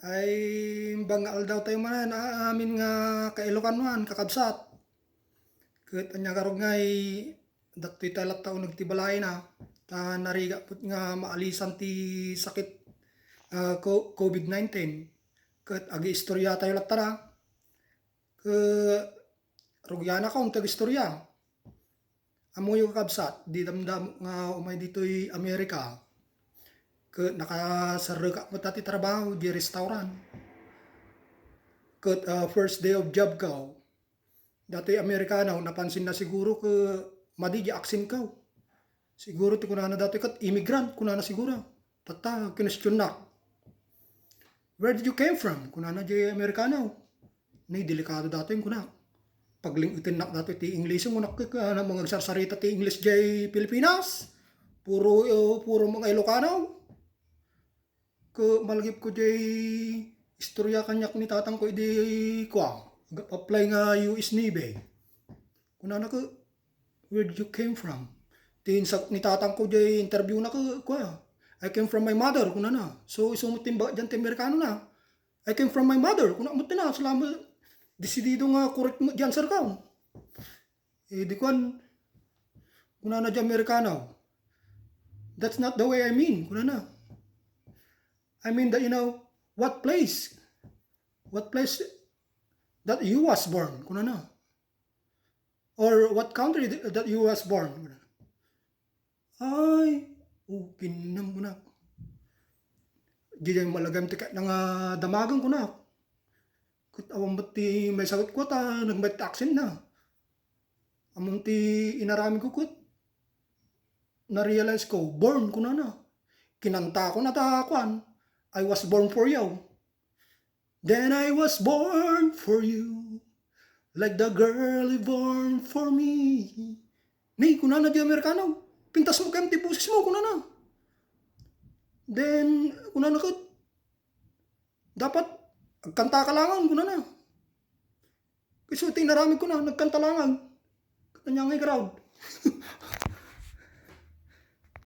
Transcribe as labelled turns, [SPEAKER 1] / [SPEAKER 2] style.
[SPEAKER 1] Ay bangal daw tayo manan amin nga kailokanuan kakabsat. Ket anya karong ngay datoy talat taon nagtibalay na ta nariga put nga maalisan ti sakit COVID-19. Ket agi istorya tayo lattara. Ket rugyana kaon tag istorya. Amoy kakabsat di damdam nga umay ditoy Amerika. Ket nakasarga ka mo tati trabaho di restaurant. Ket first day of job ka. Dati Amerikano napansin na siguro ke madi di aksin ka. Siguro ti kunana dati ket immigrant kunana siguro. Tata kinestyon na. Where did you came from? Kunana di Amerikano. Ni delikado dati yung kuna. Paglingutin na dati ti English mo nak na mga sarsarita ti English di Pilipinas. Puro mga Ilocano. Ke malagip ko di istorya kanyak ni tatang ko di kwa. Apply nga US Navy. Kunana ko, where did you came from? Ni tatang ko di interview na ko, kwa. I came from my mother, kunana. So isumot timba dyan ti Amerikano na. I came from my mother, kunana mo na. Salamat, desidido nga correct mo dyan sir ka. Di kwan, kunana di Amerikano. That's not the way I mean, kunana. I mean that, what place that you was born, kunana. Or what country that you was born. Ay, pinam ko na. Di yung malagam ti na nga damagan ko na. Kut awang ba't ti may sagot ko ta, nagbat taksin na. Among ti inarami ko kut. Na-realize ko, born ko na na. Kinanta ko na ta kwan. I was born for you. Then I was born for you. Like the girl born for me. Ni, kunana di Amerikano. Pintas mo kayong tipusis mo, kunana. Then, kunana ka. Dapat, agkanta ka langan, kunana. Kasi tinaramig ko na, nagkanta langan. Kanya ngay crowd.